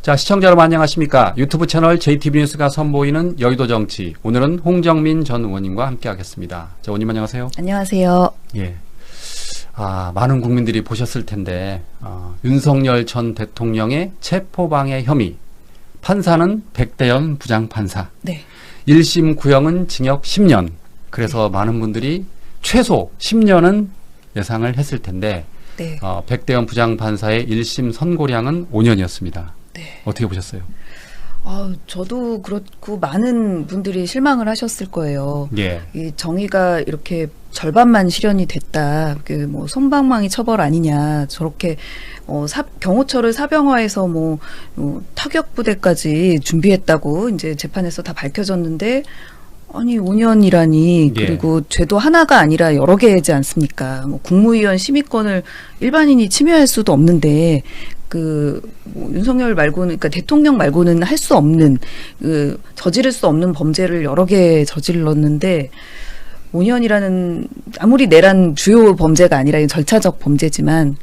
자, 시청자 여러분 안녕하십니까? 유튜브 채널 JTB 뉴스가 선보이는 여의도 정치. 오늘은 홍정민 전 의원님과 함께 하겠습니다. 자, 의원님 안녕하세요. 안녕하세요. 예. 많은 국민들이 보셨을 텐데, 윤석열 전 대통령의 체포방해 혐의. 판사는 백대현 부장판사. 네. 1심 구형은 징역 10년. 그래서 많은 분들이 최소 10년은 예상을 했을 텐데, 네. 백대현 부장판사의 1심 선고량은 5년이었습니다. 네. 어떻게 보셨어요? 저도 그렇고 많은 분들이 실망을 하셨을 거예요. 예. 이 정의가 이렇게 절반만 실현이 됐다. 뭐 솜방망이 처벌 아니냐. 저렇게 경호처를 사병화해서 타격 부대까지 준비했다고 이제 재판에서 다 밝혀졌는데, 아니 5년이라니. 예. 그리고 죄도 하나가 아니라 여러 개지 않습니까? 뭐 국무위원 심의권을 일반인이 침해할 수도 없는데, 윤석열 말고는, 그러니까 대통령 말고는 할 수 없는, 저지를 수 없는 범죄를 여러 개 저질렀는데, 5년이라는, 아무리 내란 주요 범죄가 아니라 절차적 범죄지만,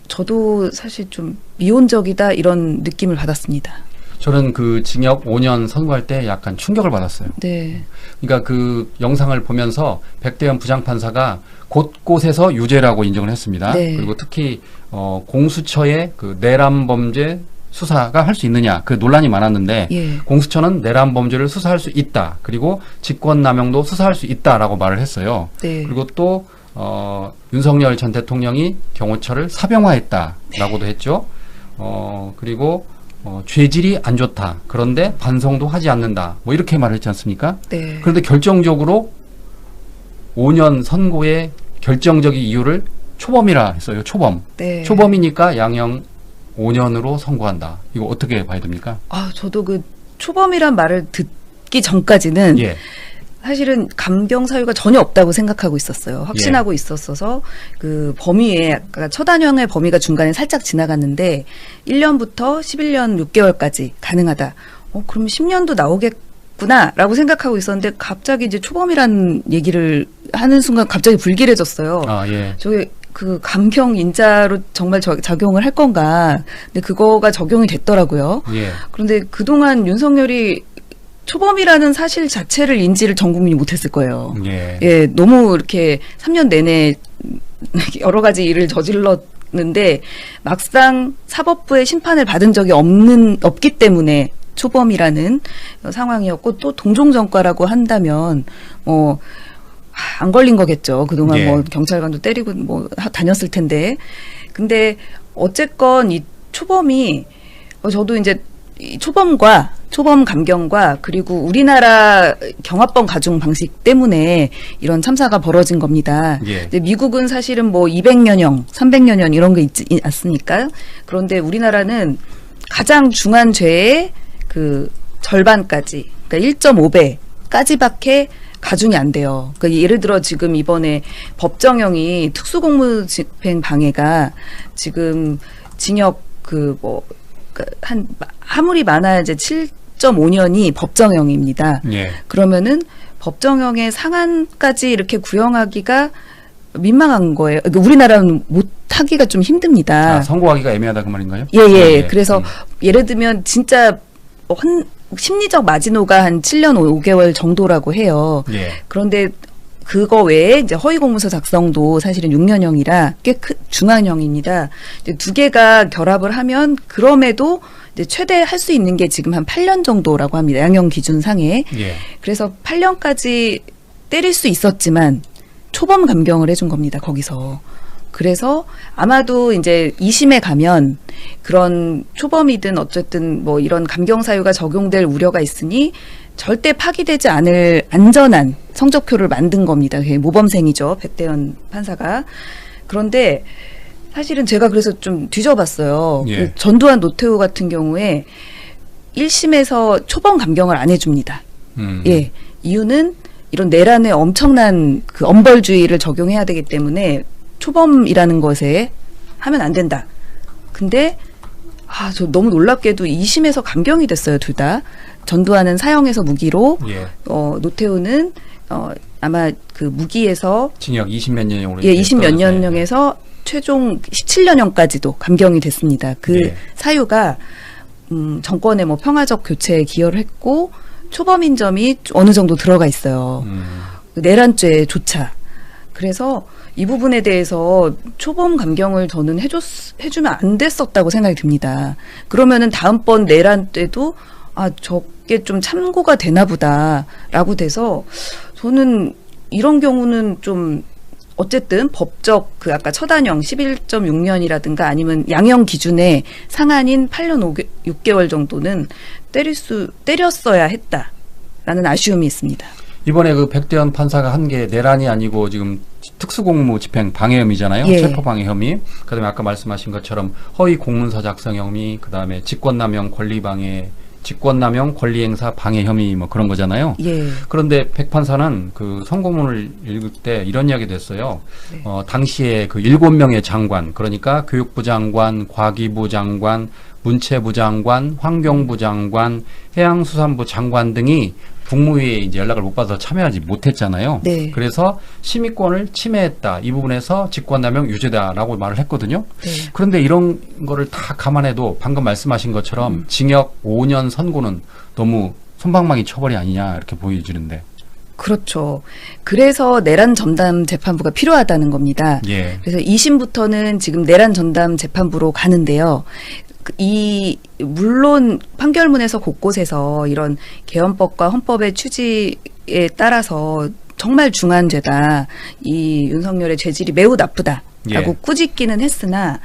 저도 사실 좀 미온적이다, 이런 느낌을 받았습니다. 저는 그 징역 5년 선고할 때 약간 충격을 받았어요. 네. 그러니까 그 영상을 보면서 백대현 부장판사가 곳곳에서 유죄라고 인정을 했습니다. 네. 그리고 특히 공수처의 그 내란 범죄 수사가 할 수 있느냐, 그 논란이 많았는데, 예. 공수처는 내란 범죄를 수사할 수 있다. 그리고 직권남용도 수사할 수 있다라고 말을 했어요. 네. 그리고 또 윤석열 전 대통령이 경호처를 사병화했다라고도 했죠. 그리고 죄질이 안 좋다. 그런데 반성도 하지 않는다. 뭐 이렇게 말했지 않습니까? 네. 그런데 결정적으로 5년 선고의 결정적인 이유를 초범이라 했어요. 초범. 네. 초범이니까 양형 5년으로 선고한다. 이거 어떻게 봐야 됩니까? 저도 그 초범이란 말을 듣기 전까지는 예. 사실은 감경 사유가 전혀 없다고 생각하고 있었어요. 확신하고 있었어서 그 범위에 아까 처단형의 범위가 중간에 살짝 지나갔는데 1년부터 11년 6개월까지 가능하다. 그럼 10년도 나오겠구나라고 생각하고 있었는데 갑자기 이제 초범이라는 얘기를 하는 순간 갑자기 불길해졌어요. 예. 저게 그 감경 인자로 정말 작용을 할 건가? 근데 그거가 적용이 됐더라고요. 예. 그런데 그동안 윤석열이 초범이라는 사실 자체를 인지를 전 국민이 못했을 거예요. 예. 너무 이렇게 3년 내내 여러 가지 일을 저질렀는데 막상 사법부의 심판을 받은 적이 없기 때문에 초범이라는 상황이었고, 또 동종전과라고 한다면 안 걸린 거겠죠. 그동안 예. 경찰관도 때리고 다녔을 텐데. 근데 어쨌건 이 초범이 저도 이제 이 초범 감경과 그리고 우리나라 경합범 가중 방식 때문에 이런 참사가 벌어진 겁니다. 예. 근데 미국은 사실은 200년형, 300년형 이런 게 있지 않습니까? 그런데 우리나라는 가장 중한 죄의 그 절반까지, 그러니까 1.5배까지밖에 가중이 안 돼요. 그러니까 예를 들어 지금 이번에 법정형이 특수공무집행 방해가 지금 징역 아무리 많아야 이제 7.5년이 법정형입니다. 예. 그러면은 법정형의 상한까지 이렇게 구형하기가 민망한 거예요. 그러니까 우리나라는 못하기가 좀 힘듭니다. 선고하기가 애매하다 그 말인가요? 예. 그래서 예를 들면 진짜 심리적 마지노가 한 7년 5개월 정도라고 해요. 예. 그런데 그거 외에 이제 허위 공문서 작성도 사실은 6년형이라 꽤 중한형입니다. 이제 두 개가 결합을 하면 그럼에도 이제 최대 할 수 있는 게 지금 한 8년 정도라고 합니다. 양형 기준상에. 예. 그래서 8년까지 때릴 수 있었지만 초범 감경을 해준 겁니다. 거기서. 그래서 아마도 이제 2심에 가면 그런 초범이든 어쨌든 이런 감경 사유가 적용될 우려가 있으니 절대 파기되지 않을 안전한 성적표를 만든 겁니다. 그게 모범생이죠. 백대현 판사가. 그런데 사실은 제가 그래서 좀 뒤져봤어요. 예. 그 전두환 노태우 같은 경우에 1심에서 초범 감경을 안 해줍니다. 예. 이유는 이런 내란의 엄청난 그 엄벌주의를 적용해야 되기 때문에 초범이라는 것에 하면 안 된다. 근데 저 너무 놀랍게도 2심에서 감경이 됐어요, 둘 다. 전두환은 사형에서 무기로, 예. 노태우는 아마 그 무기에서 징역 20몇 년형으로. 예, 20몇 년형에서 최종 17년형까지도 감경이 됐습니다. 그 예. 사유가 정권의 뭐 평화적 교체에 기여를 했고 초범인 점이 어느 정도 들어가 있어요. 내란죄조차. 그래서 이 부분에 대해서 초범 감경을 저는 해주면 안 됐었다고 생각이 듭니다. 그러면은 다음번 내란 때도 저게 좀 참고가 되나 보다라고 돼서 저는 이런 경우는 좀 어쨌든 법적 그 아까 처단형 11.6년이라든가 아니면 양형 기준의 상한인 8년 6개월 정도는 때렸어야 했다라는 아쉬움이 있습니다. 이번에 그 백대현 판사가 한 게 내란이 아니고 지금 특수공무 집행 방해 혐의잖아요. 예. 체포 방해 혐의. 그다음에 아까 말씀하신 것처럼 허위 공문서 작성 혐의, 그다음에 직권남용 권리방해, 직권남용 권리행사 방해 혐의 뭐 그런 거잖아요. 예. 그런데 백 판사는 그 선고문을 읽을 때 이런 이야기도 했어요. 네. 당시에 그 7명의 장관, 그러니까 교육부 장관, 과기부 장관, 문체부 장관, 환경부 장관, 해양수산부 장관 등이 국무회의에 이제 연락을 못 받아서 참여하지 못했잖아요. 네. 그래서 심의권을 침해했다. 이 부분에서 직권남용 유죄다라고 말을 했거든요. 네. 그런데 이런 거를 다 감안해도 방금 말씀하신 것처럼 징역 5년 선고는 너무 솜방망이 처벌이 아니냐 이렇게 보여지는데. 그렇죠. 그래서 내란 전담 재판부가 필요하다는 겁니다. 예. 그래서 2심부터는 지금 내란 전담 재판부로 가는데요. 물론 판결문에서 곳곳에서 이런 개헌법과 헌법의 취지에 따라서 정말 중한 죄다. 이 윤석열의 죄질이 매우 나쁘다라고 예. 꾸짖기는 했으나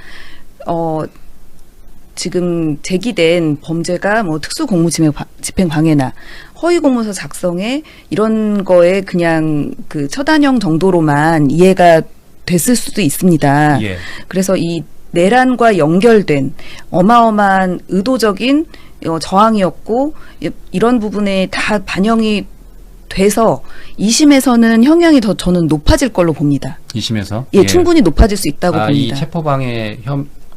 지금 제기된 범죄가 뭐 특수공무집행 방해나 허위공문서 작성에 이런 거에 그냥 그 처단형 정도로만 이해가 됐을 수도 있습니다. 예. 그래서 이 내란과 연결된 어마어마한 의도적인 저항이었고 이런 부분에 다 반영이 돼서 2심에서는 형량이 더 저는 높아질 걸로 봅니다. 2심에서? 예, 충분히 높아질 수 있다고 이 봅니다. 체포방해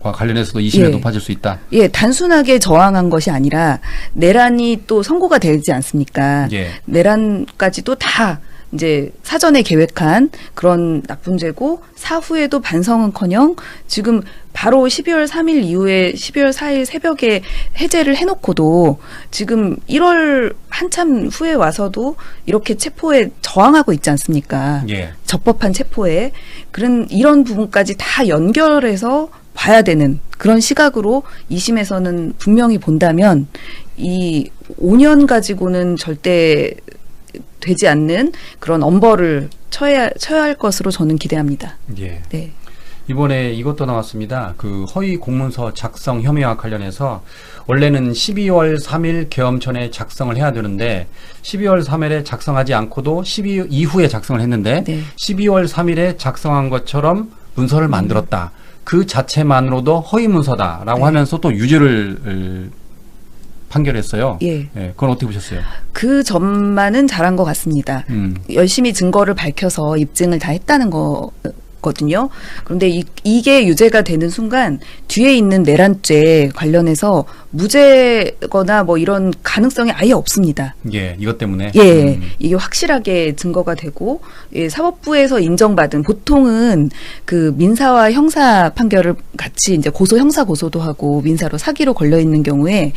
과 관련해서도 2심에 예. 높아질 수 있다. 예, 단순하게 저항한 것이 아니라 내란이 또 선고가 되지 않습니까? 예. 내란까지도 다 이제 사전에 계획한 그런 나쁜 죄고 사후에도 반성은커녕 지금 바로 12월 3일 이후에 12월 4일 새벽에 해제를 해놓고도 지금 1월 한참 후에 와서도 이렇게 체포에 저항하고 있지 않습니까? 예. 적법한 체포에 이런 부분까지 다 연결해서 봐야 되는 그런 시각으로 2심에서는 분명히 본다면 이 5년 가지고는 절대 되지 않는 그런 엄벌을 쳐야 할 것으로 저는 기대합니다. 예. 네. 이번에 이것도 나왔습니다. 그 허위 공문서 작성 혐의와 관련해서 원래는 12월 3일 계엄 전에 작성을 해야 되는데 12월 3일에 작성하지 않고도 12월 이후에 작성을 했는데 네. 12월 3일에 작성한 것처럼 문서를 만들었다. 그 자체만으로도 허위 문서다라고 네. 하면서 또 유죄를 판결했어요. 예. 예, 그건 어떻게 보셨어요? 그 점만은 잘한 것 같습니다. 열심히 증거를 밝혀서 입증을 다 했다는 거거든요. 그런데 이게 유죄가 되는 순간 뒤에 있는 내란죄 관련해서 무죄거나 뭐 이런 가능성이 아예 없습니다. 예, 이것 때문에. 예, 이게 확실하게 증거가 되고 예, 사법부에서 인정받은 보통은 그 민사와 형사 판결을 같이 이제 형사 고소도 하고 민사로 사기로 걸려 있는 경우에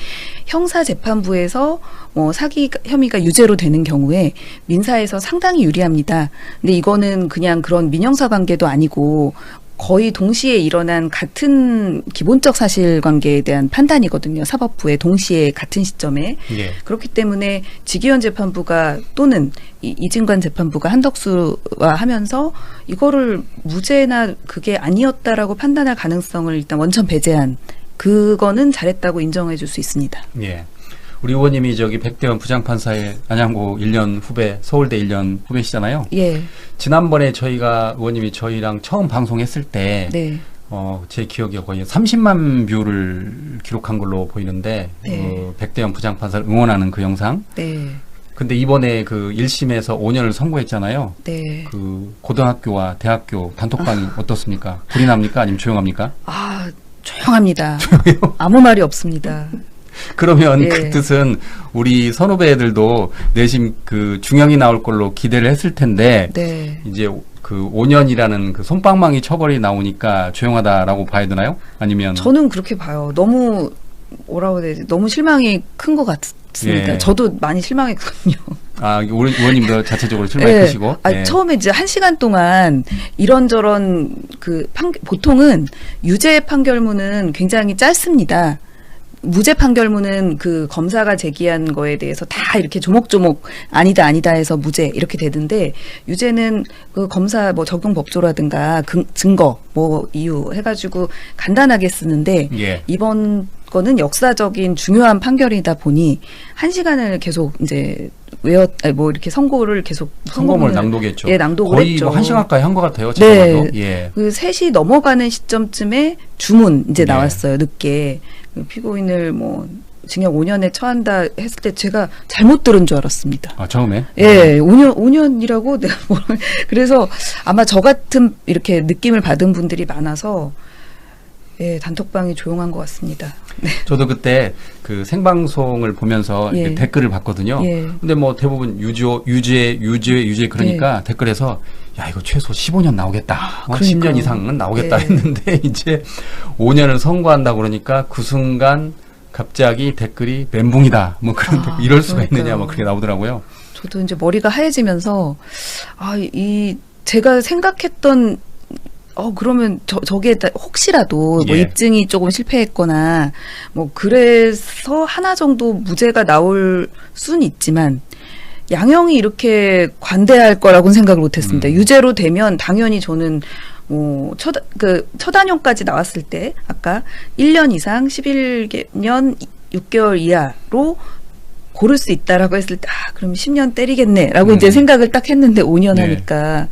형사 재판부에서 뭐 사기 혐의가 유죄로 되는 경우에 민사에서 상당히 유리합니다. 근데 이거는 그냥 그런 민형사 관계도 아니고 거의 동시에 일어난 같은 기본적 사실관계에 대한 판단이거든요. 사법부의 동시에 같은 시점에. 예. 그렇기 때문에 지기현 재판부가 또는 이진관 재판부가 한덕수와 하면서 이거를 무죄나 그게 아니었다라고 판단할 가능성을 일단 원천 배제한 그거는 잘했다고 인정해 줄 수 있습니다. 예. 우리 의원님이 백대현 부장판사의 안양고 1년 후배, 서울대 1년 후배시잖아요. 예. 지난번에 의원님이 저희랑 처음 방송했을 때, 네. 제 기억에 거의 30만 뷰를 기록한 걸로 보이는데, 네. 백대현 부장판사를 응원하는 그 영상. 네. 근데 이번에 그 1심에서 5년을 선고했잖아요. 네. 그 고등학교와 대학교 단톡방이 어떻습니까? 불이 납니까? 아니면 조용합니까? 조용합니다. 아무 말이 없습니다. 그러면 예. 그 뜻은 우리 선후배들도 내심 그 중형이 나올 걸로 기대를 했을 텐데 네. 이제 그 5년이라는 그 솜방망이 처벌이 나오니까 조용하다라고 봐야 되나요? 아니면 저는 그렇게 봐요. 너무 뭐라고 해야 되지? 너무 실망이 큰 것 같습니다. 예. 저도 많이 실망했거든요. 의원님도 자체적으로 실망이 예. 크시고 예. 처음에 이제 1시간 동안 이런저런 보통은 유죄 판결문은 굉장히 짧습니다. 무죄 판결문은 그 검사가 제기한 거에 대해서 다 이렇게 조목조목 아니다 해서 무죄 이렇게 되는데, 유죄는 그 검사 뭐 적용 법조라든가 증거 뭐 이유 해가지고 간단하게 쓰는데, 예. 이번 거는 역사적인 중요한 판결이다 보니 1시간을 계속 이제 이렇게 선고를 계속 선고문을 낭독했죠. 예, 낭독을 거의 했죠. 뭐 1시간까지 한 것 같아요. 제가 네. 봐도. 예. 그 3시 넘어가는 시점쯤에 주문 이제 네. 나왔어요. 늦게. 피고인을 뭐 징역 5년에 처한다 했을 때 제가 잘못 들은 줄 알았습니다. 처음에? 예, 5년이라고 내가 그래서 아마 저 같은 이렇게 느낌을 받은 분들이 많아서 예, 단톡방이 조용한 것 같습니다. 네. 저도 그때 그 생방송을 보면서 예. 이렇게 댓글을 봤거든요. 예. 근데 뭐 대부분 유죄 그러니까 댓글에서 야, 이거 최소 15년 나오겠다. 그러니까. 10년 이상은 나오겠다 예. 했는데 이제 5년을 선고한다 그러니까 그 순간 갑자기 댓글이 멘붕이다. 뭐 그런 이럴 수가 그러니까요. 있느냐 뭐 그렇게 나오더라고요. 저도 이제 머리가 하얘지면서 제가 생각했던 그러면 저게 혹시라도 뭐 예. 입증이 조금 실패했거나 뭐 그래서 하나 정도 무죄가 나올 수는 있지만 양형이 이렇게 관대할 거라고는 생각을 못했습니다. 유죄로 되면 당연히 저는 뭐 처단형까지 나왔을 때 아까 1년 이상 11년 6개월 이하로 고를 수 있다라고 했을 때 그럼 10년 때리겠네라고 이제 생각을 딱 했는데 5년 네. 하니까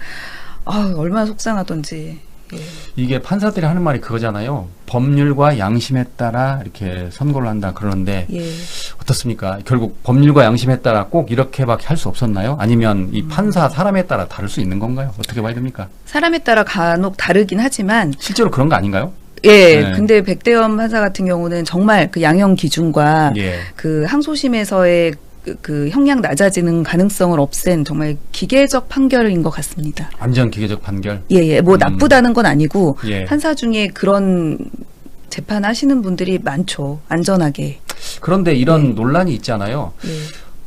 얼마나 속상하던지. 예. 이게 판사들이 하는 말이 그거잖아요. 법률과 양심에 따라 이렇게 선고를 한다 그러는데 예. 어떻습니까? 결국 법률과 양심에 따라 꼭 이렇게밖에 할 수 없었나요? 아니면 이 판사 사람에 따라 다를 수 있는 건가요? 어떻게 봐야 됩니까? 사람에 따라 간혹 다르긴 하지만 실제로 그런 거 아닌가요? 예. 네. 근데 백대현 판사 같은 경우는 정말 그 양형 기준과 예. 그 항소심에서의 그 형량 낮아지는 가능성을 없앤 정말 기계적 판결인 것 같습니다. 완전 기계적 판결. 예. 뭐 나쁘다는 건 아니고 예. 판사 중에 그런 재판하시는 분들이 많죠. 안전하게. 그런데 이런 논란이 있잖아요. 예.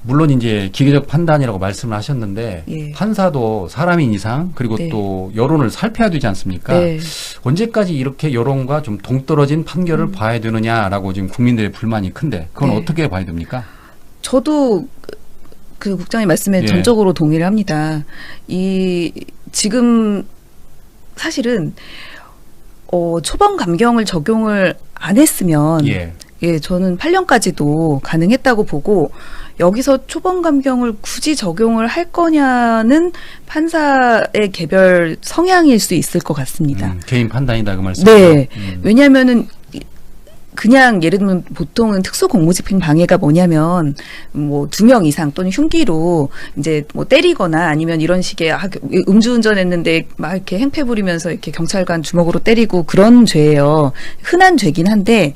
물론 이제 기계적 판단이라고 말씀을 하셨는데 예. 판사도 사람인 이상 그리고 네. 또 여론을 살펴야 되지 않습니까? 네. 언제까지 이렇게 여론과 좀 동떨어진 판결을 봐야 되느냐라고 지금 국민들의 불만이 큰데 그건 네. 어떻게 봐야 됩니까? 저도 그 국장의 말씀에 예. 전적으로 동의를 합니다. 지금 사실은 초범 감경을 적용을 안 했으면 예. 저는 8년까지도 가능했다고 보고, 여기서 초범 감경을 굳이 적용을 할 거냐는 판사의 개별 성향일 수 있을 것 같습니다. 개인 판단이다 그 말씀이죠. 네. 왜냐하면은 그냥 예를 들면 보통은 특수공무집행 방해가 뭐냐면 뭐 2명 이상 또는 흉기로 이제 뭐 때리거나 아니면 이런 식의 음주운전했는데 막 이렇게 행패 부리면서 이렇게 경찰관 주먹으로 때리고 그런 죄예요. 흔한 죄긴 한데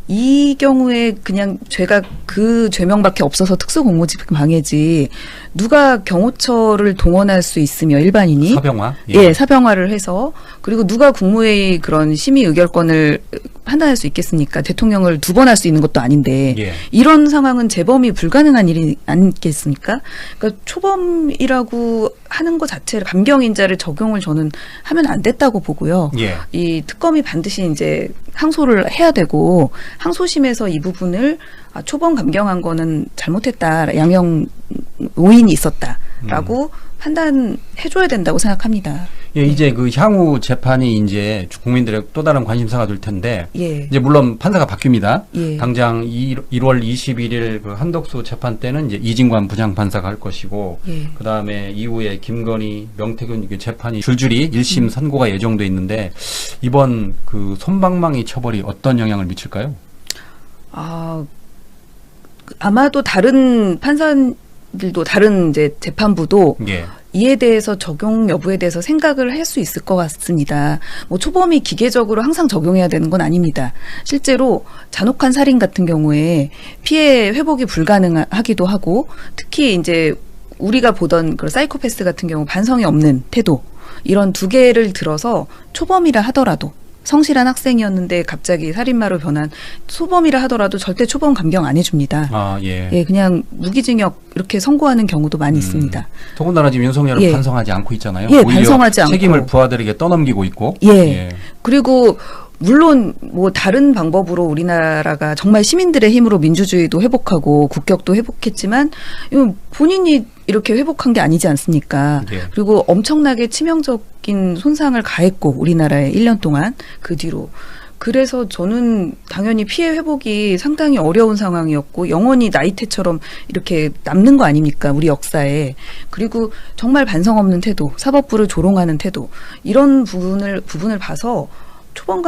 이 경우에 그냥 죄가 그 죄명밖에 없어서 특수공무집행 방해지 누가 경호처를 동원할 수 있으며 일반인이 사병화? 예, 사병화를 해서 그리고 누가 국무회의 그런 심의 의결권을 판단할 수 있겠습니까? 대통령을 2번 할 수 있는 것도 아닌데 예. 이런 상황은 재범이 불가능한 일이 아니겠습니까? 그러니까 초범이라고 하는 것 자체를 감경인자를 적용을 저는 하면 안 됐다고 보고요. 예. 이 특검이 반드시 이제 항소를 해야 되고 항소심에서 이 부분을 초범 감경한 거는 잘못했다. 양형 오인이 있었다라고 판단해줘야 된다고 생각합니다. 예, 이제 그 향후 재판이 이제 국민들의 또 다른 관심사가 될 텐데, 예. 이제 물론 판사가 바뀝니다. 예. 당장 1월 21일 그 한덕수 재판 때는 이제 이진관 부장판사가 할 것이고, 예. 그 다음에 이후에 김건희, 명태균 이게 재판이 줄줄이 1심 선고가 예정돼 있는데, 이번 그 솜방망이 처벌이 어떤 영향을 미칠까요? 아마도 다른 판사들도 다른 이제 재판부도 예. 이에 대해서 적용 여부에 대해서 생각을 할 수 있을 것 같습니다. 뭐 초범이 기계적으로 항상 적용해야 되는 건 아닙니다. 실제로 잔혹한 살인 같은 경우에 피해 회복이 불가능하기도 하고, 특히 이제 우리가 보던 그 사이코패스 같은 경우 반성이 없는 태도, 이런 두 개를 들어서 초범이라 하더라도 성실한 학생이었는데 갑자기 살인마로 변한 소범이라 하더라도 절대 초범 감경 안 해줍니다. 아, 예. 예, 그냥 무기징역 이렇게 선고하는 경우도 많이 있습니다. 더군다나 지금 윤석열은 예. 반성하지 않고 있잖아요. 예, 오히려 반성하지 않고. 책임을 부하들에게 떠넘기고 있고. 예. 그리고 물론 뭐 다른 방법으로 우리나라가 정말 시민들의 힘으로 민주주의도 회복하고 국격도 회복했지만 이건 본인이 이렇게 회복한 게 아니지 않습니까? 예. 그리고 엄청나게 치명적인 손상을 가했고 우리나라에 1년 동안 그 뒤로. 그래서 저는 당연히 피해 회복이 상당히 어려운 상황이었고 영원히 나이테처럼 이렇게 남는 거 아닙니까? 우리 역사에. 그리고 정말 반성 없는 태도, 사법부를 조롱하는 태도 이런 부분을 봐서 초범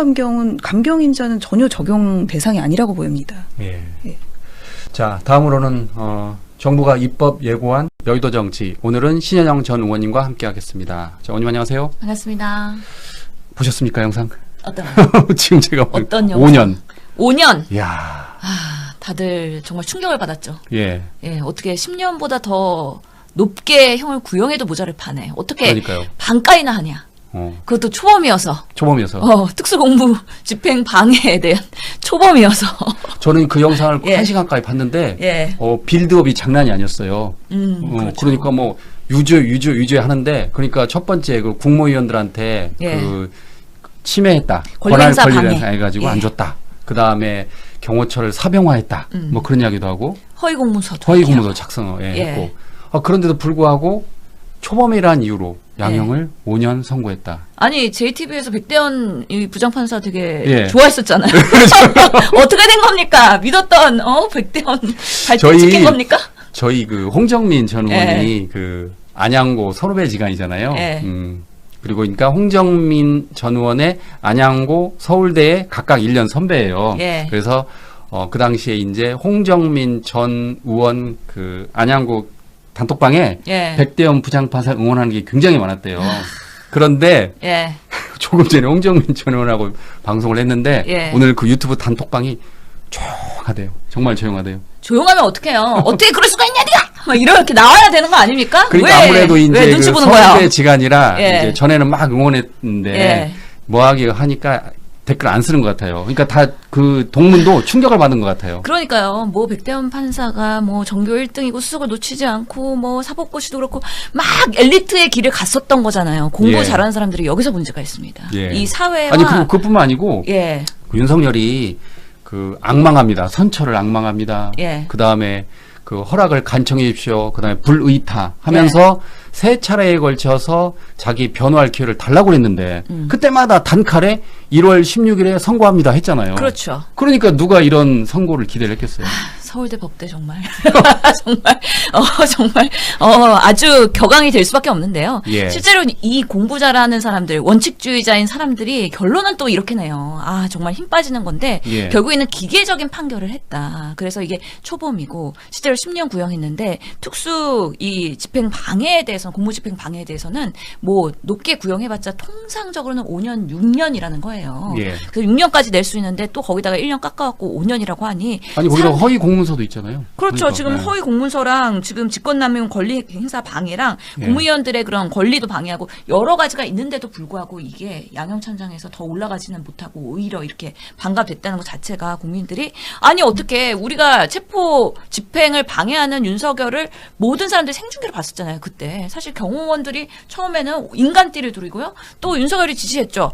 감경인자는 전혀 적용 대상이 아니라고 보입니다. 예. 예. 자, 다음으로는 정부가 입법 예고한 여의도 정치. 오늘은 신현영 전 의원님과 함께하겠습니다. 자, 의원님 안녕하세요. 반갑습니다. 보셨습니까 영상? 어떤 지금 제가 어떤 5년. 5년. 이야. 다들 정말 충격을 받았죠. 예. 예, 어떻게 10년보다 더 높게 형을 구형해도 모자를 파네. 어떻게 그러니까요. 반가이나 하냐. 그것도 초범이어서. 초범이어서. 특수공무 집행 방해에 대한 초범이어서. 저는 그 영상을 예. 1시간까지 봤는데 예. 빌드업이 장난이 아니었어요. 그렇죠. 그러니까 뭐 유죄 하는데 그러니까 첫 번째 그 국무위원들한테 예. 그 침해했다. 권리행사 권리를 방해. 해가지고 예. 안 줬다. 그 다음에 경호처를 사병화했다. 뭐 그런 이야기도 하고 허위공문서도. 허위공문서 작성했고 예. 그런데도 불구하고 초범이란 이유로 양형을 5년 선고했다. 아니 JTBC에서 백대현 이 부장판사 되게 예. 좋아했었잖아요. 어떻게 된 겁니까? 믿었던 백대현 발등 찍힌 겁니까? 저희 그 홍정민 전 의원이 그 안양고 선후배 지간이잖아요. 예. 그리고 그러니까 홍정민 전 의원의 안양고 서울대에 각각 1년 선배예요. 예. 그래서 그 당시에 이제 홍정민 전 의원 그 안양고 단톡방에 예. 백대현 부장판사 응원하는 게 굉장히 많았대요. 그런데 예. 조금 전에 홍정민 전 의원하고 방송을 했는데 예. 오늘 그 유튜브 단톡방이 조용하대요. 정말 조용하대요. 조용하면 어떡해요? 어떻게 그럴 수가 있냐, 니가! 막 이렇게 나와야 되는 거 아닙니까? 그러니까 왜, 아무래도 왜 이제 눈치 그 보는 거야? 서울대 지간이라 예. 이제 전에는 막 응원했는데 예. 뭐하게 하니까 댓글 안 쓰는 것 같아요. 그러니까 다 그 동문도 충격을 받은 것 같아요. 그러니까요. 뭐 백대현 판사가 뭐 전교 1등이고 수석을 놓치지 않고 뭐 사법고시도 그렇고 막 엘리트의 길을 갔었던 거잖아요. 공부 예. 잘하는 사람들이 여기서 문제가 있습니다. 예. 이 사회와 아니 그리고 그뿐만 아니고 예. 그 윤석열이 그 악망합니다. 선처를 악망합니다. 예. 그 다음에 그 허락을 간청해 주십시오. 그 다음에 불의타 하면서 세 차례에 걸쳐서 자기 변호할 기회를 달라고 그랬는데 그때마다 단칼에 1월 16일에 선고합니다 했잖아요. 그렇죠. 그러니까 누가 이런 선고를 기대를 했겠어요. 서울대 법대 정말 정말 아주 격앙이 될 수밖에 없는데요. 예. 실제로 이 공부 잘하는 사람들, 원칙주의자인 사람들이 결론은 또 이렇게 내요. 아 정말 힘 빠지는 건데 예. 결국에는 기계적인 판결을 했다. 그래서 이게 초범이고 실제로 10년 구형했는데 특수 이 집행 방해에 대해서 공무 집행 방해에 대해서는 뭐 높게 구형해봤자 통상적으로는 5년, 6년이라는 거예요. 예. 그래서 6년까지 낼 수 있는데 또 거기다가 1년 깎아갖고 5년이라고 하니 아니 거기다 허위 공문서도 있잖아요. 그렇죠. 그러니까, 지금 네. 허위 공문서랑 지금 직권남용 권리 행사 방해랑 예. 국무위원들의 그런 권리도 방해하고 여러 가지가 있는데도 불구하고 이게 양형찬장에서 더 올라가지는 못하고 오히려 이렇게 반갑됐다는 것 자체가 국민들이 아니 어떻게 우리가 체포 집행을 방해하는 윤석열을 모든 사람들이 생중계로 봤었잖아요. 그때 사실 경호원들이 처음에는 인간띠를 두르고요. 또 윤석열이 지시했죠.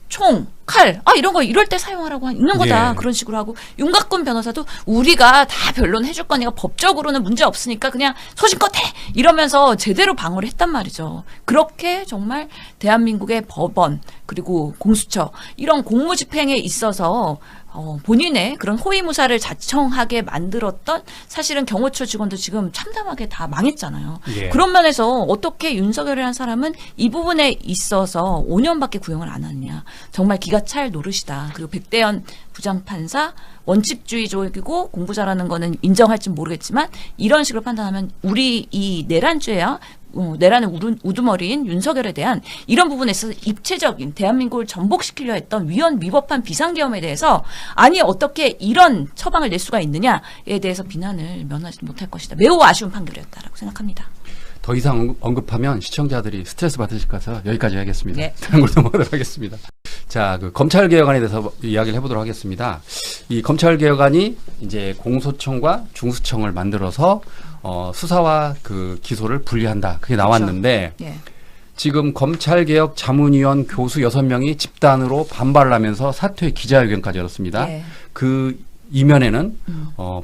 총, 칼, 이런 거 이럴 때 사용하라고 있는 거다. 예. 그런 식으로 하고 윤곽근 변호사도 우리가 다 변론 해줄 거니까 법적으로는 문제 없으니까 그냥 소신껏 해! 이러면서 제대로 방어를 했단 말이죠. 그렇게 정말 대한민국의 법원 그리고 공수처 이런 공무집행에 있어서 본인의 그런 호위무사를 자청하게 만들었던 사실은 경호처 직원도 지금 참담하게 다 망했잖아요. 예. 그런 면에서 어떻게 윤석열이라는 사람은 이 부분에 있어서 5년밖에 구형을 안 하느냐. 정말 기가 찰 노릇이다. 그리고 백대현 부장판사 원칙주의적이고 공부 잘하는 거는 인정할지 모르겠지만 이런 식으로 판단하면 우리 이 내란죄야 내란의 우두머리인 윤석열에 대한 이런 부분에 있어서 입체적인 대한민국을 전복시키려 했던 위헌위법한 비상계엄에 대해서 아니 어떻게 이런 처방을 낼 수가 있느냐에 대해서 비난을 면하지 못할 것이다. 매우 아쉬운 판결이었다라고 생각합니다. 더 이상 언급하면 시청자들이 스트레스 받으실 것 같아서 여기까지 하겠습니다. 네. 다른 걸로 넘어가도록 하겠습니다. 자, 그 검찰개혁안에 대해서 이야기를 해보도록 하겠습니다. 이 검찰개혁안이 이제 공소청과 중수청을 만들어서 수사와 그 기소를 분리한다. 그게 나왔는데 예. 지금 검찰개혁 자문위원 교수 6명이 집단으로 반발을 하면서 사퇴 기자회견까지 열었습니다. 예. 그 이면에는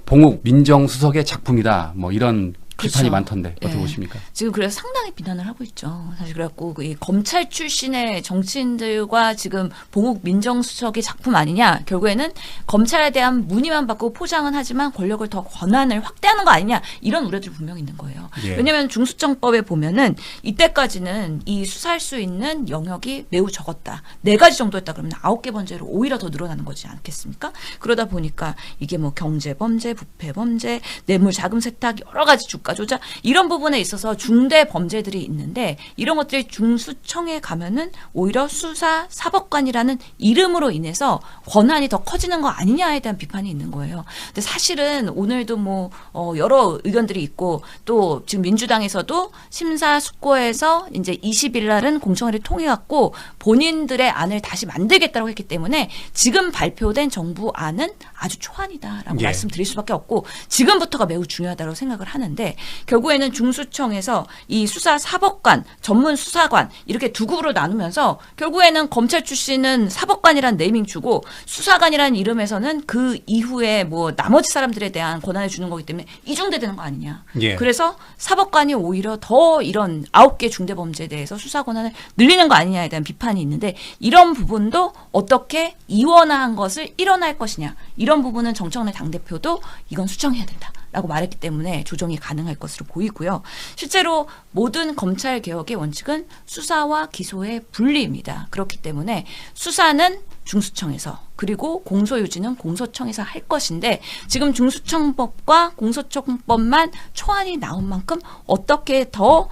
봉욱 민정수석의 작품이다. 뭐 이런 비판이 그렇죠. 많던데 어떻게 예. 보십니까? 지금 그래서 상당히 비난을 하고 있죠. 사실 그래갖고 이 검찰 출신의 정치인들과 지금 봉욱 민정수석의 작품 아니냐. 결국에는 검찰에 대한 문의만 받고 포장은 하지만 권력을 더 권한을 확대하는 거 아니냐. 이런 우려들이 분명히 있는 거예요. 예. 왜냐하면 중수청법에 보면은 이때까지는 이 수사할 수 있는 영역이 매우 적었다. 4가지 정도였다 그러면 9개 범죄로 오히려 더 늘어나는 거지 않겠습니까? 그러다 보니까 이게 뭐 경제범죄, 부패범죄, 뇌물자금 세탁 여러 가지 주가 조작 이런 부분에 있어서 중대 범죄들이 있는데 이런 것들이 중수청에 가면은 오히려 수사 사법관이라는 이름으로 인해서 권한이 더 커지는 거 아니냐에 대한 비판이 있는 거예요. 근데 사실은 오늘도 뭐 여러 의견들이 있고 또 지금 민주당에서도 심사숙고해서 이제 20일 날은 공청회를 통해 갖고 본인들의 안을 다시 만들겠다고 했기 때문에 지금 발표된 정부 안은 아주 초안이다라고 예. 말씀드릴 수밖에 없고 지금부터가 매우 중요하다고 생각을 하는데 결국에는 중수청에서 이 수사 사법관, 전문 수사관 이렇게 두 급으로 나누면서 결국에는 검찰 출신은 사법관이라는 네이밍 주고 수사관이라는 이름에서는 그 이후에 뭐 나머지 사람들에 대한 권한을 주는 거기 때문에 이중대되는 거 아니냐. 예. 그래서 사법관이 오히려 더 이런 9개 중대범죄에 대해서 수사 권한을 늘리는 거 아니냐에 대한 비판이 있는데 이런 부분도 어떻게 이원화한 것을 일어날 것이냐. 이런 부분은 정청래 당대표도 이건 수정해야 된다. 라고 말했기 때문에 조정이 가능할 것으로 보이고요. 실제로 모든 검찰 개혁의 원칙은 수사와 기소의 분리입니다. 그렇기 때문에 수사는 중수청에서 그리고 공소유지는 공소청에서 할 것인데 지금 중수청법과 공소청법만 초안이 나온 만큼 어떻게 더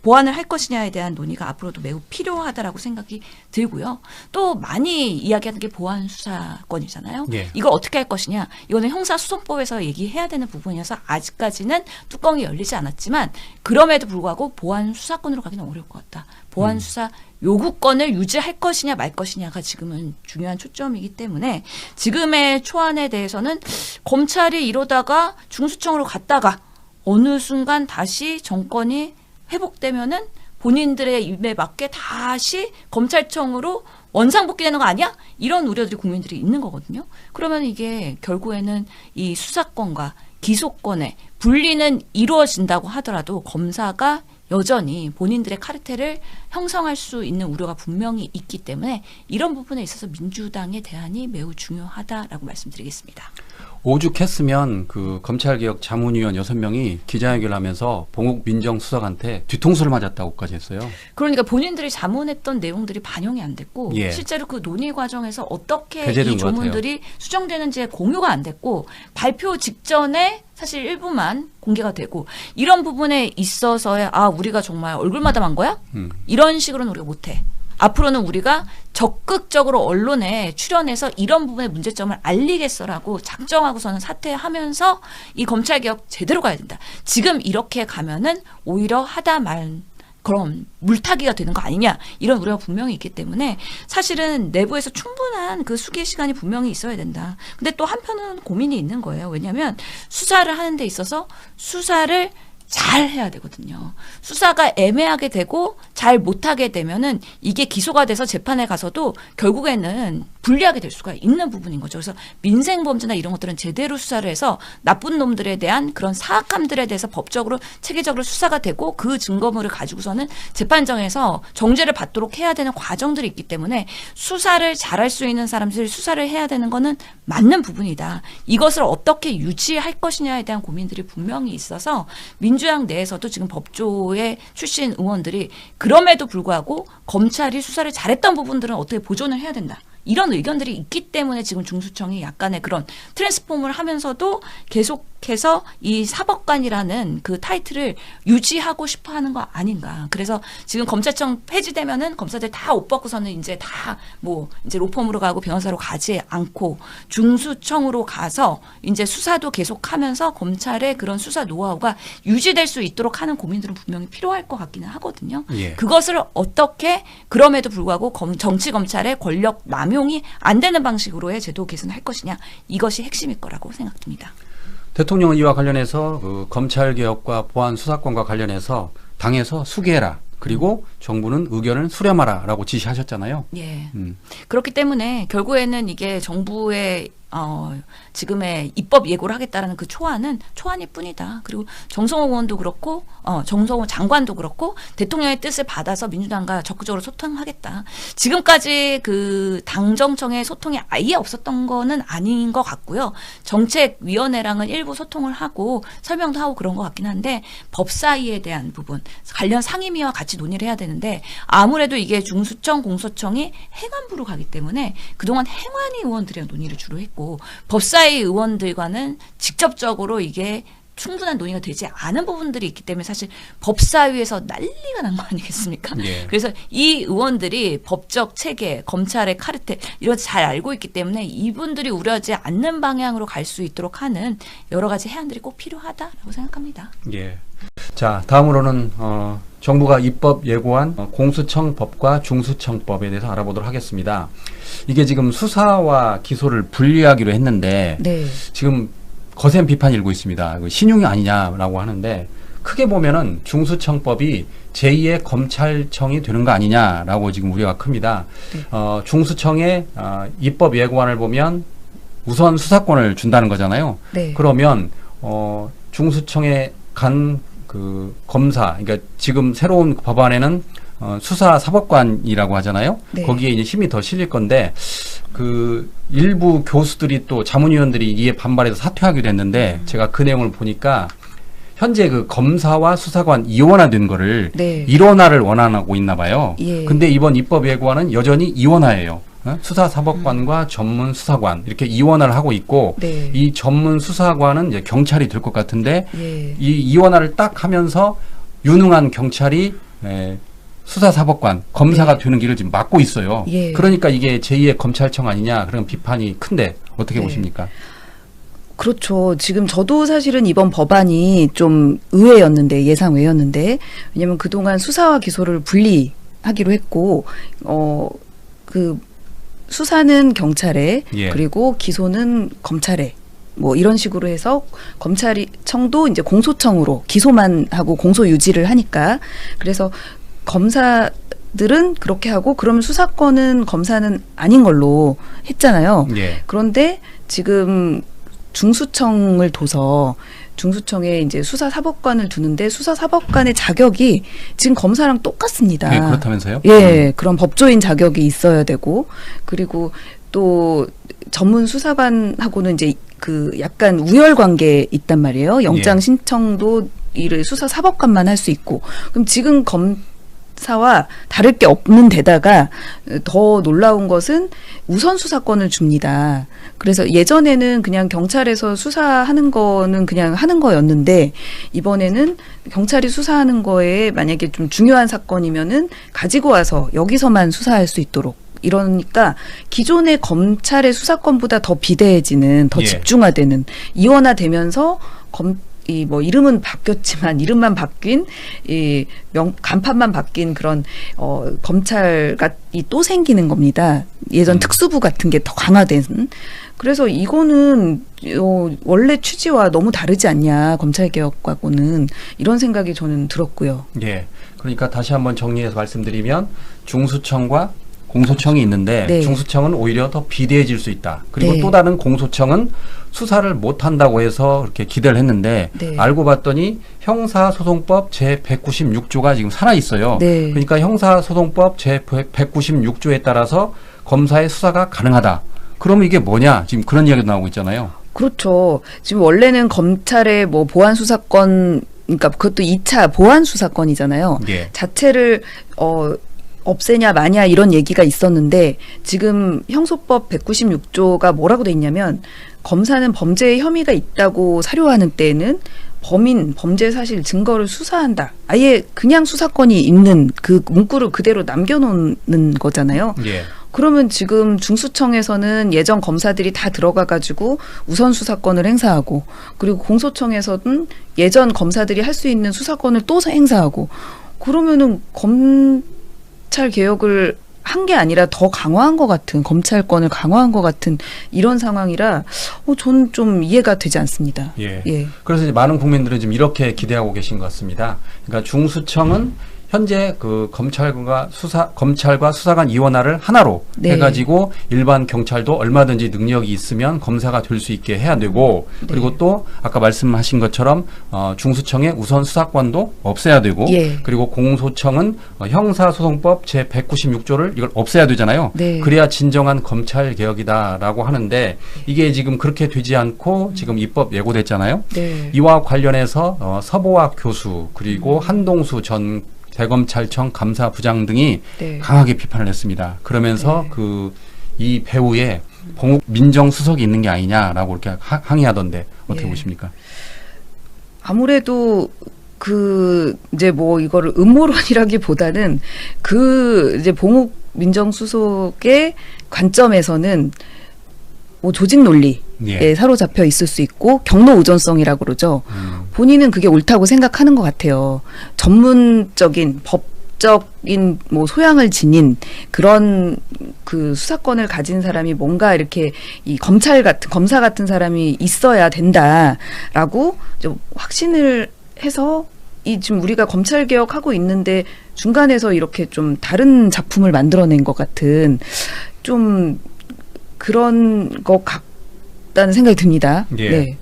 보완을 할 것이냐에 대한 논의가 앞으로도 매우 필요하다라고 생각이 들고요. 또 많이 이야기하는 게 보완 수사권이잖아요. 예. 이걸 어떻게 할 것이냐. 이거는 형사소송법에서 얘기해야 되는 부분이어서 아직까지는 뚜껑이 열리지 않았지만 그럼에도 불구하고 보완 수사권으로 가기는 어려울 것 같다. 보완 수사 요구권을 유지할 것이냐 말 것이냐가 지금은 중요한 초점이기 때문에 지금의 초안에 대해서는 검찰이 이러다가 중수청으로 갔다가 어느 순간 다시 정권이 회복되면은 본인들의 입에 맞게 다시 검찰청으로 원상복귀되는 거 아니야? 이런 우려들이 국민들이 있는 거거든요. 그러면 이게 결국에는 이 수사권과 기소권의 분리는 이루어진다고 하더라도 검사가 여전히 본인들의 카르텔을 형성할 수 있는 우려가 분명히 있기 때문에 이런 부분에 있어서 민주당의 대안이 매우 중요하다라고 말씀드리겠습니다. 오죽했으면 그 검찰개혁 자문위원 6명이 기자회견을 하면서 봉욱 민정수석한테 뒤통수를 맞았다고까지 했어요. 그러니까 본인들이 자문했던 내용들이 반영이 안 됐고 예. 실제로 그 논의 과정에서 어떻게 배제된 이 것 같아요. 조문들이 수정되는지 공유가 안 됐고 발표 직전에 사실 일부만 공개가 되고 이런 부분에 있어서의 우리가 정말 얼굴마담한 거야? 이런 식으로는 우리가 못해. 앞으로는 우리가 적극적으로 언론에 출연해서 이런 부분의 문제점을 알리겠어라고 작정하고서는 사퇴하면서 이 검찰개혁 제대로 가야 된다. 지금 이렇게 가면은 오히려 하다 말 그럼 물타기가 되는 거 아니냐 이런 우려가 분명히 있기 때문에 사실은 내부에서 충분한 그 수기 시간이 분명히 있어야 된다. 근데 또 한편은 고민이 있는 거예요. 왜냐하면 수사를 하는 데 있어서 수사를 잘 해야 되거든요. 수사가 애매하게 되고 잘 못하게 되면은 이게 기소가 돼서 재판에 가서도 결국에는 불리하게 될 수가 있는 부분인 거죠. 그래서 민생범죄나 이런 것들은 제대로 수사를 해서 나쁜 놈들에 대한 그런 사악함들에 대해서 법적으로 체계적으로 수사가 되고 그 증거물을 가지고서는 재판정에서 정죄를 받도록 해야 되는 과정들이 있기 때문에 수사를 잘할 수 있는 사람들이 수사를 해야 되는 거는 맞는 부분이다. 이것을 어떻게 유지할 것이냐에 대한 고민들이 분명히 있어서 민주당 내에서도 지금 법조의 출신 의원들이 그럼에도 불구하고 검찰이 수사를 잘했던 부분들은 어떻게 보존을 해야 된다. 이런 의견들이 있기 때문에 지금 중수청이 약간의 그런 트랜스폼을 하면서도 계속해서 이 사법관이라는 그 타이틀을 유지하고 싶어 하는 거 아닌가. 그래서 지금 검찰청 폐지되면은 검사들 다 옷 벗고서는 이제 다 뭐 이제 로펌으로 가고 변호사로 가지 않고 중수청으로 가서 이제 수사도 계속하면서 검찰의 그런 수사 노하우가 유지될 수 있도록 하는 고민들은 분명히 필요할 것 같기는 하거든요. 예. 그것을 어떻게 그럼에도 불구하고 정치 검찰의 권력 남용이 안 되는 방식으로의 제도 개선을 할 것이냐, 이것이 핵심일 거라고 생각됩니다. 대통령은 이와 관련해서 그 검찰개혁과 보안 수사권과 관련해서 당에서 수기해라. 그리고 정부는 의견을 수렴하라라고 지시하셨잖아요. 예. 그렇기 때문에 결국에는 이게 정부의 지금의 입법 예고를 하겠다라는 그 초안은 초안일 뿐이다. 그리고 정성호 의원도 그렇고, 정성호 장관도 그렇고, 대통령의 뜻을 받아서 민주당과 적극적으로 소통하겠다. 지금까지 그 당정청의 소통이 아예 없었던 거는 아닌 것 같고요. 정책위원회랑은 일부 소통을 하고 설명도 하고 그런 것 같긴 한데, 법사위에 대한 부분, 관련 상임위와 같이 논의를 해야 되는데, 아무래도 이게 중수청, 공소청이 행안부로 가기 때문에 그동안 행안위 의원들이랑 논의를 주로 했고, 법사위 의원들과는 직접적으로 이게 충분한 논의가 되지 않은 부분들이 있기 때문에 사실 법사위에서 난리가 난 거 아니겠습니까? 예. 그래서 이 의원들이 법적 체계, 검찰의 카르텔 이런 잘 알고 있기 때문에 이분들이 우려하지 않는 방향으로 갈 수 있도록 하는 여러 가지 해안들이 꼭 필요하다라고 생각합니다. 예. 자, 다음으로는 정부가 입법 예고한 공수처법과 중수청법에 대해서 알아보도록 하겠습니다. 이게 지금 수사와 기소를 분리하기로 했는데 네. 지금 거센 비판이 일고 있습니다. 신용이 아니냐라고 하는데 크게 보면은 중수청법이 제2의 검찰청이 되는 거 아니냐라고 지금 우려가 큽니다. 네. 중수청의 입법 예고안을 보면 우선 수사권을 준다는 거잖아요. 네. 그러면 중수청에 간 그 검사, 그러니까 지금 새로운 법안에는 수사사법관이라고 하잖아요. 네. 거기에 이제 힘이 더 실릴 건데 그 일부 교수들이 또 자문위원들이 이에 반발해서 사퇴하기로 했는데 제가 그 내용을 보니까 현재 그 검사와 수사관 이원화된 거를 네. 일원화를 원하고 있나 봐요. 예. 근데 이번 입법 예고안은 여전히 이원화예요. 수사사법관과 전문 수사관 이렇게 이원화를 하고 있고 네. 이 전문 수사관은 이제 경찰이 될 것 같은데 예. 이 이원화를 딱 하면서 유능한 경찰이 수사사법관 검사가 네. 되는 길을 지금 막고 있어요. 예. 그러니까 이게 제2의 검찰청 아니냐 그런 비판이 큰데 어떻게 네. 보십니까? 그렇죠. 지금 저도 사실은 이번 법안이 좀 의외였는데, 예상 외였는데, 왜냐면 그동안 수사와 기소를 분리하기로 했고, 그 수사는 경찰에, 예. 그리고 기소는 검찰에, 뭐 이런 식으로 해서 검찰청도 이제 공소청으로 기소만 하고 공소 유지를 하니까, 그래서 검사들은 그렇게 하고, 그러면 수사권은 검사는 아닌 걸로 했잖아요. 예. 그런데 지금 중수청을 둬서 중수청에 이제 수사사법관을 두는데 수사사법관의 자격이 지금 검사랑 똑같습니다. 네, 그렇다면서요? 예, 그런 법조인 자격이 있어야 되고, 그리고 또 전문 수사관하고는 이제 그 약간 우열 관계에 있단 말이에요. 영장 예. 신청도 이를 수사사법관만 할 수 있고, 그럼 지금 검사와 다를 게 없는 데다가 더 놀라운 것은 우선 수사권을 줍니다. 그래서 예전에는 그냥 경찰에서 수사하는 거는 그냥 하는 거였는데, 이번에는 경찰이 수사하는 거에 만약에 좀 중요한 사건이면은 가지고 와서 여기서만 수사할 수 있도록, 이러니까 기존의 검찰의 수사권보다 더 비대해지는, 더 예. 집중화되는, 이원화되면서 이 뭐 이름은 바뀌었지만 이름만 바뀐 이 간판만 바뀐 그런 검찰이 또 생기는 겁니다. 예전 특수부 같은 게 더 강화된. 그래서 이거는 원래 취지와 너무 다르지 않냐, 검찰개혁하고는, 이런 생각이 저는 들었고요. 예. 그러니까 다시 한번 정리해서 말씀드리면 중수청과 공소청이 있는데 네. 중수청은 오히려 더 비대해질 수 있다. 그리고 네. 또 다른 공소청은 수사를 못한다고 해서 이렇게 기대를 했는데 네. 알고 봤더니 형사소송법 제196조가 지금 살아있어요. 네. 그러니까 형사소송법 제196조에 따라서 검사의 수사가 가능하다. 그러면 이게 뭐냐? 지금 그런 이야기도 나오고 있잖아요. 그렇죠. 지금 원래는 검찰의 뭐 보안 수사권, 그러니까 그것도 2차 보안 수사권이잖아요. 예. 자체를 없애냐 마냐 이런 얘기가 있었는데 지금 형소법 196조가 뭐라고 돼 있냐면 검사는 범죄의 혐의가 있다고 사료하는 때에는 범인 범죄 사실 증거를 수사한다. 아예 그냥 수사권이 있는 그 문구를 그대로 남겨놓는 거잖아요. 예. 그러면 지금 중수청에서는 예전 검사들이 다 들어가가지고 우선 수사권을 행사하고 그리고 공소청에서는 예전 검사들이 할 수 있는 수사권을 또 행사하고 그러면은 검찰 개혁을 한 게 아니라 더 강화한 것 같은 검찰권을 강화한 것 같은 이런 상황이라 저는 좀 이해가 되지 않습니다. 예. 예. 그래서 이제 많은 국민들은 지금 이렇게 기대하고 계신 것 같습니다. 그러니까 중수청은 현재 그 검찰과 수사관 이원화를 하나로 네. 해가지고 일반 경찰도 얼마든지 능력이 있으면 검사가 될 수 있게 해야 되고 그리고 네. 또 아까 말씀하신 것처럼 중수청의 우선 수사권도 없애야 되고 예. 그리고 공소청은 형사소송법 제 196조를 이걸 없애야 되잖아요. 네. 그래야 진정한 검찰 개혁이다라고 하는데 이게 지금 그렇게 되지 않고 지금 입법 예고됐잖아요. 네. 이와 관련해서 서보학 교수 그리고 한동수 전 대검찰청 감사부장 등이 네. 강하게 비판을 했습니다. 그러면서 네. 이 배후에 봉욱 민정수석이 있는 게 아니냐라고 이렇게 항의하던데 어떻게 예. 보십니까? 아무래도 이제 뭐 이거를 음모론이라기보다는 이제 봉욱 민정수석의 관점에서는 뭐 조직 논리에 예. 사로잡혀 있을 수 있고 경로 의존성이라고 그러죠. 본인은 그게 옳다고 생각하는 것 같아요. 전문적인 법적인 뭐 소양을 지닌 그런 그 수사권을 가진 사람이 뭔가 이렇게 이 검사 같은 사람이 있어야 된다라고 좀 확신을 해서 지금 우리가 검찰 개혁하고 있는데 중간에서 이렇게 좀 다른 작품을 만들어낸 것 같은 좀 그런 것 같다는 생각이 듭니다. 예. 네.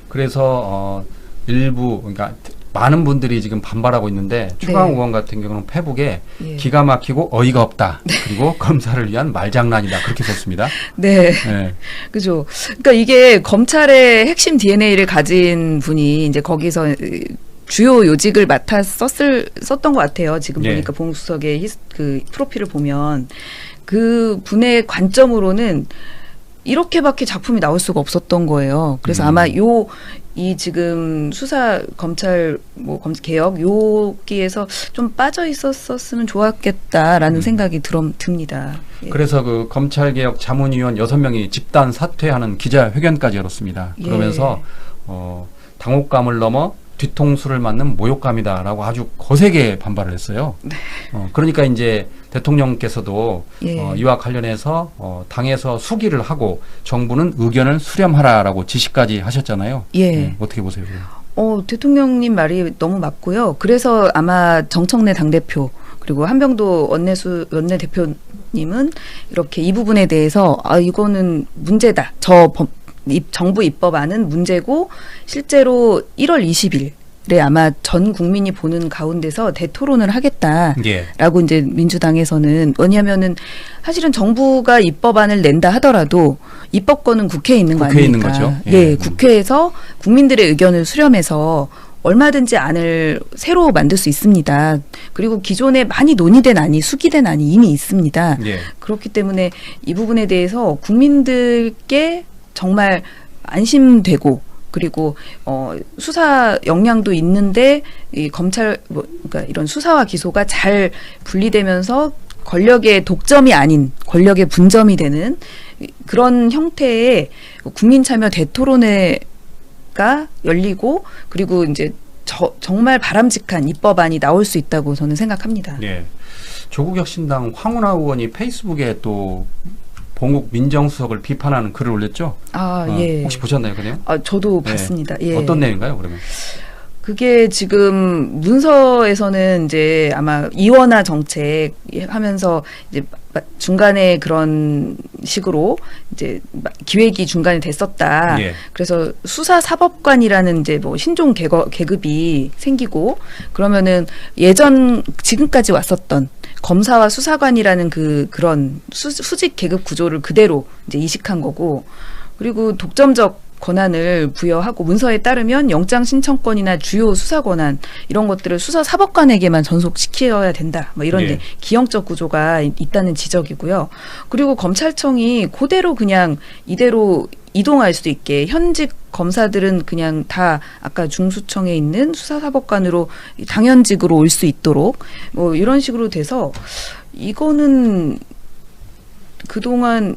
그래서 일부 그러니까 많은 분들이 지금 반발하고 있는데 최강 의원 같은 경우는 페북에 예. 기가 막히고 어이가 없다. 그리고 검사를 위한 말장난이다. 그렇게 썼습니다. 네. 네. 그죠. 그러니까 이게 검찰의 핵심 DNA를 가진 분이 이제 거기서 주요 요직을 맡아 썼던 것 같아요. 지금 예. 보니까 봉수석의 그 프로필을 보면 그 분의 관점으로는 이렇게밖에 작품이 나올 수가 없었던 거예요. 그래서 아마 이 지금 검찰 개혁 여기에서 좀 빠져 있었으면 좋았겠다라는 생각이 듭니다. 예. 그래서 그 검찰개혁 자문위원 6명이 집단 사퇴하는 기자회견까지 열었습니다. 예. 그러면서 당혹감을 넘어 뒤통수를 맞는 모욕감이다라고 아주 거세게 반발을 했어요. 네. 그러니까 이제 대통령께서도 예. 이와 관련해서 당에서 수기를 하고 정부는 의견을 수렴하라라고 지시까지 하셨잖아요. 예. 네, 어떻게 보세요? 대통령님 말이 너무 맞고요. 그래서 아마 정청래 당대표 그리고 한병도 원내대표님은 이렇게 이 부분에 대해서 이거는 문제다. 정부 입법안은 문제고 실제로 1월 20일에 아마 전 국민이 보는 가운데서 대토론을 하겠다라고 예. 이제 민주당에서는 왜냐하면은 사실은 정부가 입법안을 낸다 하더라도 입법권은 국회에 있는 거 국회에 아닙니까? 있는 거죠. 예, 국회에서 국민들의 의견을 수렴해서 얼마든지 안을 새로 만들 수 있습니다. 그리고 기존에 많이 논의된 안이 수기된 안이 이미 있습니다. 예. 그렇기 때문에 이 부분에 대해서 국민들께 정말 안심되고 그리고 수사 역량도 있는데 이 검찰 그러니까 이런 수사와 기소가 잘 분리되면서 권력의 독점이 아닌 권력의 분점이 되는 그런 형태의 국민 참여 대토론회가 열리고 그리고 이제 정말 바람직한 입법안이 나올 수 있다고 저는 생각합니다. 예. 조국혁신당 황운하 의원이 페이스북에 또 봉욱 민정수석을 비판하는 글을 올렸죠? 예. 혹시 보셨나요, 그 내용? 저도 네. 봤습니다. 예. 어떤 내용인가요, 그러면? 그게 지금 문서에서는 이제 아마 이원화 정책 하면서 이제 중간에 그런 식으로 이제 기획이 중간에 됐었다. 예. 그래서 수사사법관이라는 이제 뭐 신종 계급이 생기고 그러면은 지금까지 왔었던 검사와 수사관이라는 그런 수직 계급 구조를 그대로 이제 이식한 거고 그리고 독점적 권한을 부여하고 문서에 따르면 영장 신청권이나 주요 수사 권한 이런 것들을 수사 사법관에게만 전속시켜야 된다. 뭐 이런 예. 기형적 구조가 있다는 지적이고요. 그리고 검찰청이 그대로 그냥 이대로 이동할 수 있게 현직 검사들은 그냥 다 아까 중수청에 있는 수사사법관으로 당연직으로 올 수 있도록 뭐 이런 식으로 돼서 이거는 그동안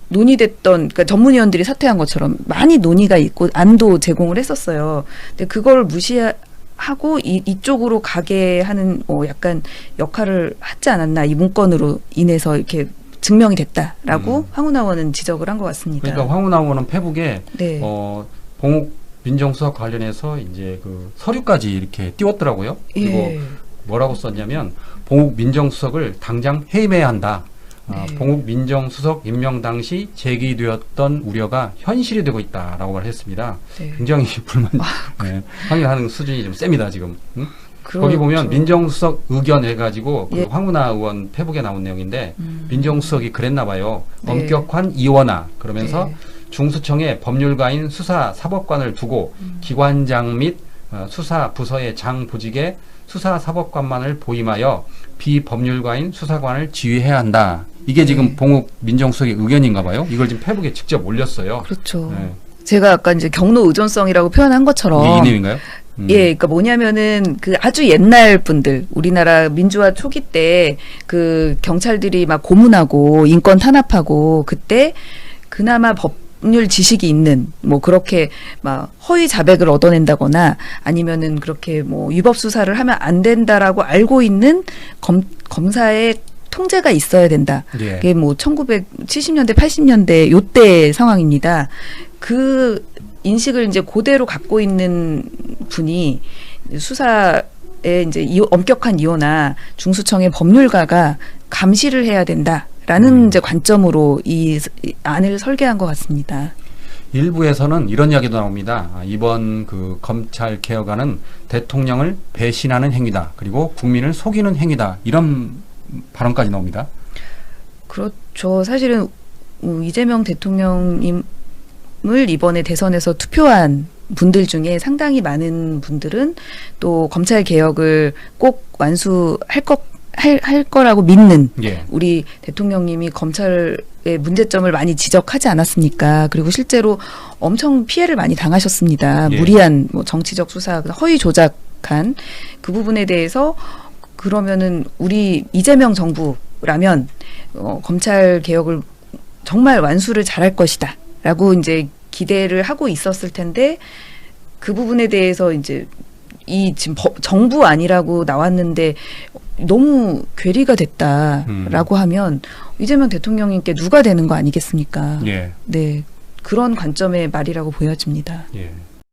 논의됐던 그러니까 전문위원들이 사퇴한 것처럼 많이 논의가 있고 안도 제공을 했었어요. 근데 그걸 무시하고 이쪽으로 가게 하는 뭐 약간 역할을 하지 않았나 이 문건으로 인해서 이렇게 증명이 됐다라고 황운하원은 지적을 한 것 같습니다. 그러니까 황운하원은 페북에 네. 봉욱 민정수석 관련해서 이제 그 서류까지 이렇게 띄웠더라고요. 그리고 예. 뭐라고 썼냐면 봉욱 민정수석을 당장 해임해야 한다. 네. 봉욱 민정수석 임명 당시 제기되었던 우려가 현실이 되고 있다라고 말했습니다. 네. 굉장히 불만 항의하는 수준이 좀 셉니다 지금. 응? 그렇죠. 거기 보면 민정수석 의견 해가지고 그 예. 황운하 의원 페북에 나온 내용인데 민정수석이 그랬나 봐요. 네. 엄격한 이원화 그러면서 네. 중수청에 법률가인 수사 사법관을 두고 기관장 및 수사 부서의 장 보직에 수사 사법관만을 보임하여 비법률가인 수사관을 지휘해야 한다. 이게 지금 봉욱 민정수석의 의견인가 봐요. 이걸 지금 페북에 직접 올렸어요. 그렇죠. 네. 제가 아까 이제 경로 의존성이라고 표현한 것처럼 이게 이 내용인가요? 예, 그러니까 뭐냐면은 그 아주 옛날 분들 우리나라 민주화 초기 때 그 경찰들이 막 고문하고 인권 탄압하고 그때 그나마 법률 지식이 있는 뭐 그렇게 막 허위 자백을 얻어낸다거나 아니면은 그렇게 뭐 위법 수사를 하면 안 된다라고 알고 있는 검사의 통제가 있어야 된다. 예. 그게 뭐 1970년대 80년대 요때 상황입니다. 그 인식을 이제 그대로 갖고 있는 분이 수사에 이제 엄격한 이호나 중수청의 법률가가 감시를 해야 된다라는 이제 관점으로 이 안을 설계한 것 같습니다. 일부에서는 이런 이야기도 나옵니다. 이번 그 검찰 개혁안은 대통령을 배신하는 행위다. 그리고 국민을 속이는 행위다. 이런 발언까지 나옵니다. 그렇죠. 사실은 이재명 대통령님을 이번에 대선에서 투표한 분들 중에 상당히 많은 분들은 또 검찰 개혁을 꼭 완수할 할 거라고 믿는 예. 우리 대통령님이 검찰의 문제점을 많이 지적하지 않았습니까? 그리고 실제로 엄청 피해를 많이 당하셨습니다. 예. 무리한 뭐 정치적 수사, 허위 조작한 그 부분에 대해서 그러면은 우리 이재명 정부라면 검찰 개혁을 정말 완수를 잘할 것이다라고 이제 기대를 하고 있었을 텐데 그 부분에 대해서 이제 이 지금 정부 아니라고 나왔는데 너무 괴리가 됐다라고 하면 이재명 대통령님께 누가 되는 거 아니겠습니까? 예. 네. 그런 관점의 말이라고 보여집니다. 예.